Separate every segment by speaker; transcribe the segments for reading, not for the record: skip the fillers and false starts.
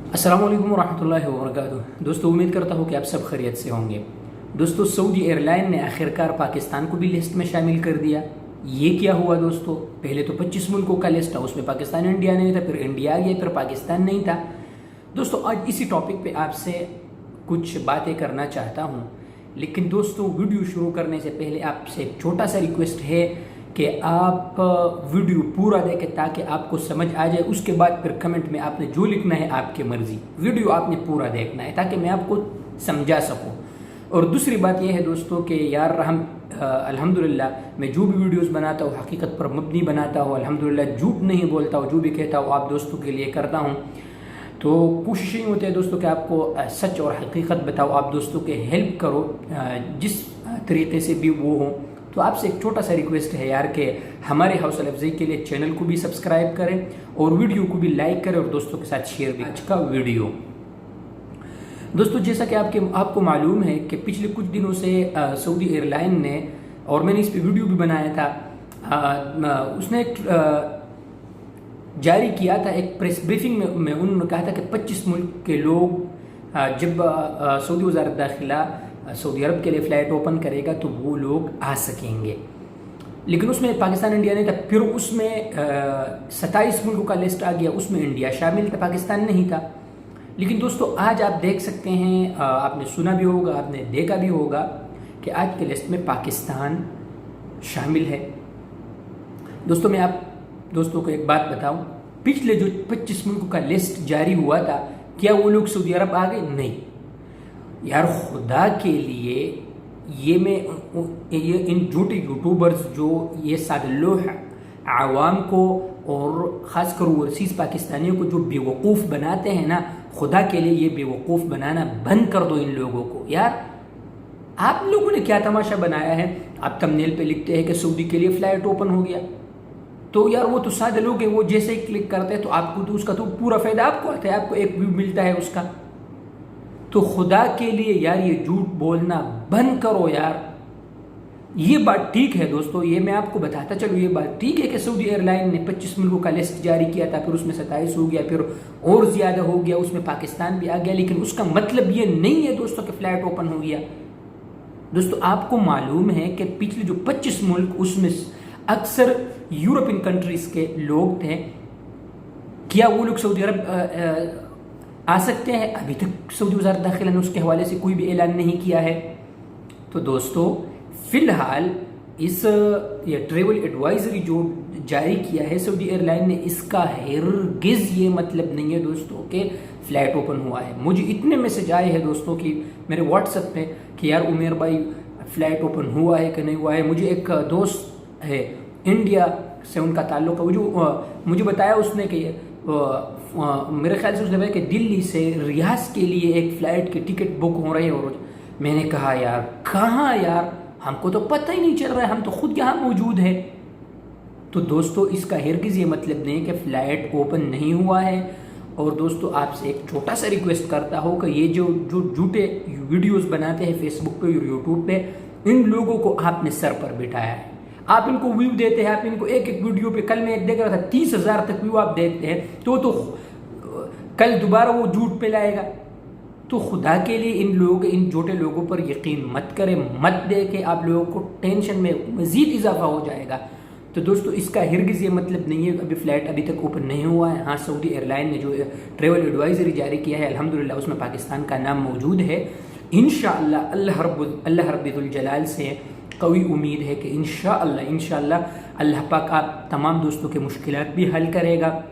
Speaker 1: अस्सलाम वालेकुम रहमतुल्लाहि व बरकातुहू। दोस्तों, उम्मीद करता हूँ कि आप सब खैरियत से होंगे। दोस्तों, सऊदी एयरलाइन ने आखिरकार पाकिस्तान को भी लिस्ट में शामिल कर दिया। ये क्या हुआ दोस्तों? पहले तो 25 मुल्कों का लिस्ट था, उसमें पाकिस्तान इंडिया नहीं था, फिर इंडिया आ गया, फिर पाकिस्तान नहीं था। दोस्तों, आज इसी टॉपिक पे आपसे कुछ बातें करना चाहता हूँ, लेकिन दोस्तों वीडियो शुरू करने से पहले आपसे एक छोटा सा रिक्वेस्ट है कि आप वीडियो पूरा देखें ताकि आपको समझ आ जाए। उसके बाद फिर कमेंट में आपने जो लिखना है आपकी मर्जी, वीडियो आपने पूरा देखना है ताकि मैं आपको समझा सकूं। और दूसरी बात यह है दोस्तों कि यार हम अल्हम्दुलिल्लाह मैं जो भी वीडियोस बनाता हूँ हकीकत पर मबनी बनाता हूँ, अल्हम्दुलिल्लाह झूठ नहीं बोलता हूँ, जो भी कहता हूँ आप दोस्तों के लिए करता हूँ। तो कोशिश ही होती है दोस्तों कि आपको सच और हकीकत बताओ, आप दोस्तों के हेल्प करो जिस तरीके से भी वो हो। तो आपसे एक छोटा सा रिक्वेस्ट है यार कि हमारे हौसला अफजाई के लिए चैनल को भी सब्सक्राइब करें और वीडियो को भी लाइक करें और दोस्तों के साथ शेयर भी। आज का वीडियो दोस्तों, जैसा कि आपको मालूम है कि पिछले कुछ दिनों से सऊदी एयरलाइन ने, और मैंने इस पर वीडियो भी बनाया था, उसने जारी किया था एक प्रेस ब्रीफिंग में उन्होंने कहा था कि 25 मुल्क के लोग जब सऊदी वज़ारत दाखिला सऊदी अरब के लिए फ़्लाइट ओपन करेगा तो वो लोग आ सकेंगे। लेकिन उसमें पाकिस्तान इंडिया नहीं था। फिर उसमें 27 मुल्कों का लिस्ट आ गया, उसमें इंडिया शामिल था, पाकिस्तान नहीं था। लेकिन दोस्तों आज आप देख सकते हैं, आपने सुना भी होगा, आपने देखा भी होगा कि आज के लिस्ट में पाकिस्तान शामिल है। दोस्तों मैं आप दोस्तों को एक बात बताऊं, पिछले जो 25 मुल्कों का लिस्ट जारी हुआ था, क्या वो लोग सऊदी अरब आ गए? नहीं यार, खुदा के लिए ये इन झूठे यूट्यूबर्स जो ये सादलोह आवाम को और ख़ासकर ओवरसीज़ पाकिस्तानियों को जो बेवकूफ़ बनाते हैं ना, खुदा के लिए ये बेवकूफ़ बनाना बंद कर दो इन लोगों को। यार आप लोगों ने क्या तमाशा बनाया है? आप थंबनेल पे लिखते हैं कि सऊदी के लिए फ़्लाइट ओपन हो गया, तो यार वो तो सादे लोग हैं, वो जैसे ही क्लिक करते हैं तो आपको तो उसका तो पूरा फ़ायदा आपको आता है, आपको एक व्यू मिलता है उसका। तो खुदा के लिए यार ये झूठ बोलना बंद करो यार। ये बात ठीक है दोस्तों, ये मैं आपको बताता चलूँ, ये बात ठीक है कि सऊदी एयरलाइन ने 25 मुल्कों का लिस्ट जारी किया था, फिर उसमें 27 हो गया, फिर और ज़्यादा हो गया, उसमें पाकिस्तान भी आ गया। लेकिन उसका मतलब ये नहीं है दोस्तों कि फ़्लाइट ओपन हो गया। दोस्तों आपको मालूम है कि पिछले जो 25 मुल्क, उसमें अक्सर यूरोपियन कंट्रीज़ के लोग थे। क्या वो लोग सऊदी अरब आ सकते हैं? अभी तक सऊदी वज़ारत दाखिला ने उसके हवाले से कोई भी ऐलान नहीं किया है। तो दोस्तों फ़िलहाल ये ट्रेवल एडवाइजरी जो जारी किया है सऊदी एयरलाइन ने, इसका हरगिज़ ये मतलब नहीं है दोस्तों कि फ़्लाइट ओपन हुआ है। मुझे इतने मैसेज आए हैं दोस्तों कि मेरे व्हाट्सएप पे कि यार उमेर भाई फ़्लाइट ओपन हुआ है कि नहीं हुआ है। मुझे एक दोस्त है इंडिया से, उनका ताल्लुक़ है, वो जो मुझे बताया उसने कि मेरे ख्याल से उसने बताया कि दिल्ली से रियाज के लिए एक फ़्लाइट की टिकट बुक हो रही है। और मैंने कहा यार कहाँ यार, हमको तो पता ही नहीं चल रहा है, हम तो खुद यहाँ मौजूद है। तो दोस्तों इसका हरगिज़ ये मतलब नहीं कि फ़्लाइट ओपन नहीं हुआ है। और दोस्तों आपसे एक छोटा सा रिक्वेस्ट करता हूँ कि ये जो झूठे वीडियोस बनाते हैं फेसबुक पे और यूट्यूब पे, इन लोगों को आपने सर पर बिठाया है। आप इनको व्यू देते हैं, आप इनको एक एक वीडियो पे, कल मैं एक देख रहा था 30,000 तक व्यू आप देखते हैं, तो कल दोबारा वो झूठ पे लाएगा। तो खुदा के लिए इन झूठे लोगों पर यकीन मत करें, मत देखें, आप लोगों को टेंशन में मज़ीद इजाफा हो जाएगा। तो दोस्तों इसका हरगिज़ ये मतलब नहीं है, अभी फ़्लाइट अभी तक ओपन नहीं हुआ है। हाँ, सऊदी एयरलाइन ने जो ट्रेवल एडवाइजरी जारी किया है अल्हम्दुलिल्लाह उसमें पाकिस्तान का नाम मौजूद है। इंशाअल्लाह अल्लाह रब्बुल जलाल से कवी उम्मीद है कि इंशाअल्लाह अल्लाह पाक आप तमाम दोस्तों के मुश्किलात भी हल करेगा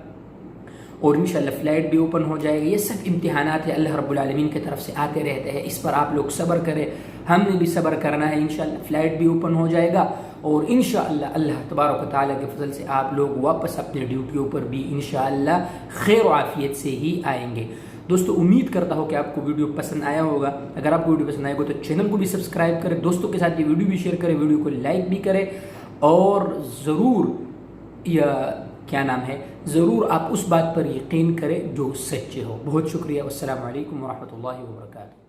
Speaker 1: और इंशाअल्लाह फ़्लाइट भी ओपन हो जाएगा। ये सब इम्तिहानात है अल्लाह रब्बुल आलमीन की तरफ से आते रहते हैं, इस पर आप लोग सब्र करें, हमने भी सब्र करना है। इंशाअल्लाह फ़्लाइट भी ओपन हो जाएगा और इंशाअल्लाह अल्लाह तबारक व तआला के फजल से आप लोग वापस अपने ड्यूटियों पर भी इंशाअल्लाह खैर व आफियत से ही आएंगे। दोस्तों उम्मीद करता हूँ कि आपको वीडियो पसंद आया होगा। अगर आपको वीडियो पसंद आएगा तो चैनल को भी सब्सक्राइब करें, दोस्तों के साथ ये वीडियो भी शेयर करें, वीडियो को लाइक भी करें और ज़रूर आप उस बात पर यकीन करें जो सच्चे हो। बहुत शुक्रिया। अस्सलामु अलैकुम व रहमतुल्लाहि व बरकातुहू।